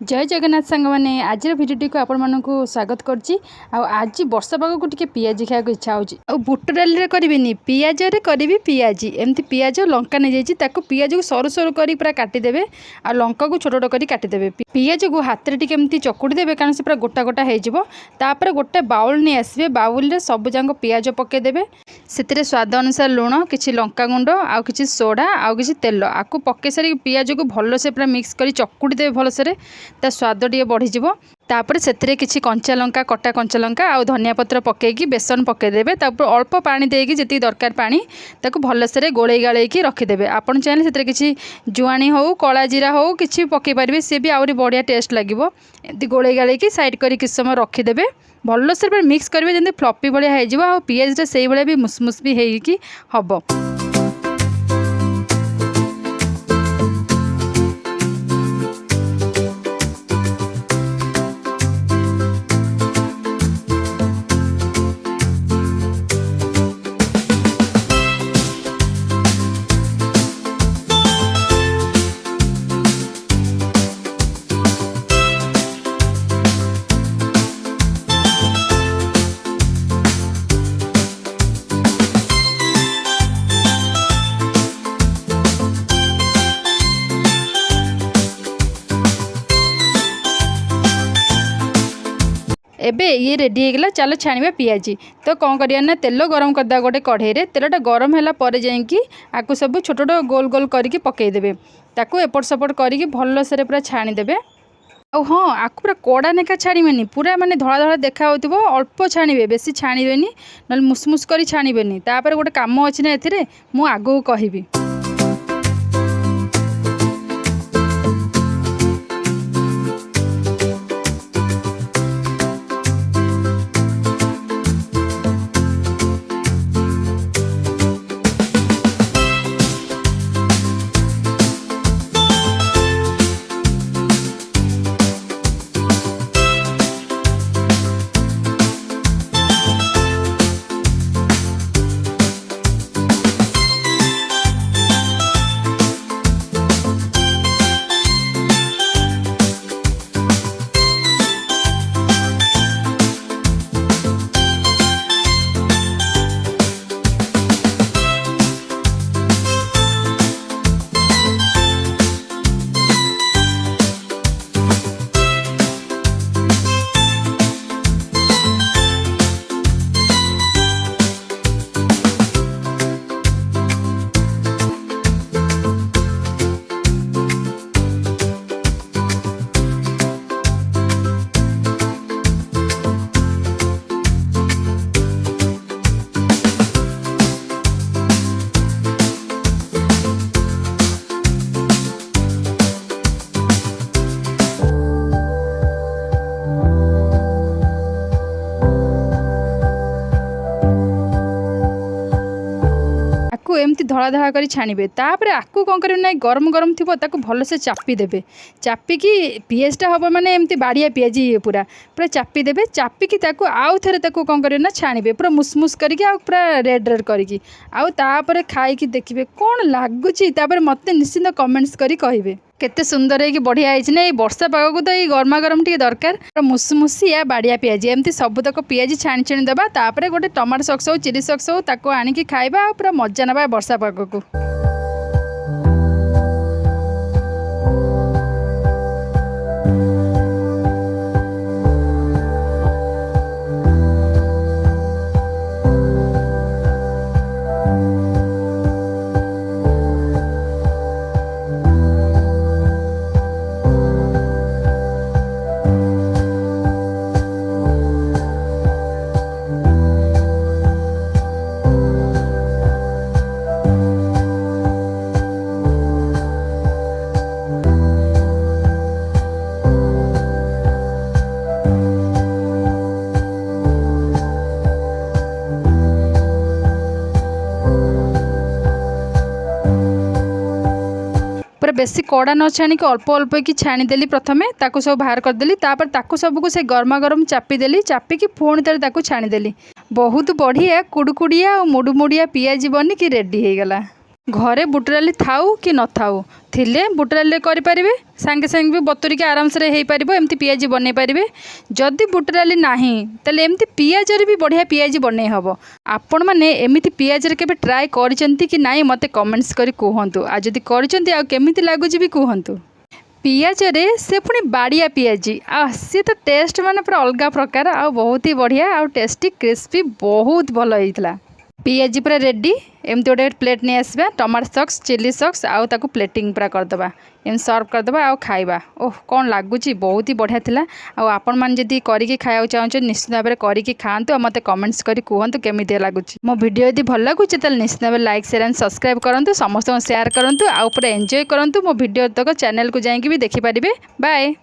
जय जगन्नाथ सांग मैंने आज भिडियो को आपण मानक स्वागत करछि। आज वर्षा पाग को टिके पियाजी खाया को इच्छा होछि। बुट डाली रे करबिनी पियाज रे करबी पियाजी। एमती पियाज लंका नहीं जाइछि ताको पियाज को सरू सरू करी पूरा काटी देबे आ लंका को छोट छोट करी काटी देबे। पियाज को हाथ रे टिके एमती चकुड़ी देबे कारण से पूरा गोटा गोटा हे जिवो। तापर गोटे बाउल नै आसबे बाउल रे सब जांग पियाज पके देबे। सेतिरे स्वाद अनुसार लूण किछि लंका गुंड आ किछि सोडा आ किछि तेल आकु पके सारी पियाज को भल से पूरा मिक्स करी चकुड़ी देबे भल से ता स्वाद टे बढ़ीज। तापर से किसी कंचा लंका कटा कंचा लंका आ धनिया पत्र पकईकी बेसन पकईदेवे। तापर अल्प पानी देकी जी दरकार पानी ताको भलसे गोले गाड़े रखिदेवे। आपन चाहिए से किसी जुआणी हो कला जीरा हो किसी पकई पारे सी भी आहरी बढ़िया टेस्ट लगे। एमती गोले गाड़े साइड कर किसी समय रखिदेवे भलसे मिक्स करेंगे जमी फ्लपी भाया हो पियाज से भाया भी मुसमुस भी होगी हम। एबे ये रेडी हो गला। चलो छाणिबा पियाजी। तो कौन करिया ना तेल गरम करदा गोटे कढ़ई रे तेलटा गरम होला परे जाइकी आकु सब छोट छोट गोल गोल करके पकई देबे। ताकू एपट सपट करके भल से पूरा छाणी देबे। और हाँ आकु पूरा कड़ा नेका छाड़बेनि पूरा माने धड़ा धड़ा देखा होतिबो अल्प छाणिबे बेसी छाणिबेनि न मुसमुस करी छाणिबेनि। तापर गोटे काम अछि ना एथिरे मु आगो कहिबी। एमती धड़ा धड़ा कर छाणिबे। तापर आकु कौन करेंगे ना गरम गरम थी भल से चापी देबे। चापिकी पियाजटा हम माने एमती बाड़िया पियाजी पूरा पूरा चापी देबे। चापिकी ताकू आउ थे कौन करेंगे ना छाणिबे पूरा मुसमुस करके आ पूरा रेड रेड करके आउ तापर खाई देखिए कौन लगुच। मत निश्चिंत कमेंट्स करी कहिबे केते सुंदर है कि बढ़िया है ना। वर्षा पाग को तो ये गरमा गरम टे दरकार मुसमुसी या बाड़िया पियाजी एमती सबुतक पियाजी छाणी छाणी देवा। तापर गोटे टमाटो सक्स हो चिली सक्स हो ताको आनिकी खाइबा पूरा मजा नवा वर्षा पाग को। पूरा बेसी कड़ा न छाणिक अल्प अल्प कि छाणीदेली प्रथमे ताकू सब बाहर करदेली। तापर ताकू सबको से गरमा गरम चापीदेली। चापिकी पुणी तार ताकू छाणीदेली। बहुत बढ़िया कुड़कुड़िया और मुडुमुड़िया पियाजी बनिकी रेडी हो गला। घरे बुट डाली थाऊ कि न थाऊ थिले बुट डाली करें सांगे सांगे भी बतुरिक आराम से हो पार एमती पियाजी बनई पारे। जदि बुट डाली नाही ताले एमती पियाजरे भी बढ़िया पियाजी बनई हम। आपण मैंने एमती पियाजरे केबे ट्राए करचंती कि नाई मते कमेंट्स करी कहतु। आ जदि करचंती आ केमिति लागुची भी कहतु। पियाजरे से पुणी बाड़िया पियाजी आ सी तो टेस्ट माने पूरा अलग प्रकार आ बहुत ही बढ़िया आ टेस्टी क्रिस्पी बहुत भल होइतला। पियाजी पूरा रेडी एमती गोटे प्लेट नहीं आसवा टमाटो सॉस चिली सॉस आउ ताकू प्लेटिंग पूरा करदबा एम सर्व करदबा आउ खाइबा। ओह कौन लगुच बहुत ही बढ़िया थिला। आ आपण मान जदी करिके खाया चाहछ निश्चित भाव में करिके खांतु आ मते कमेंट्स करी कहंतु केमिति लागुच। मो वीडियो यदि भल लागुच ताले निश्चित भाव लाइक शेयर एंड सब्सक्राइब करंतु समस्त शेयर करंतु आ पूरा एंजॉय करंतु। मो वीडियो तक चैनल को जाइके भी देखि परिबे। बाय।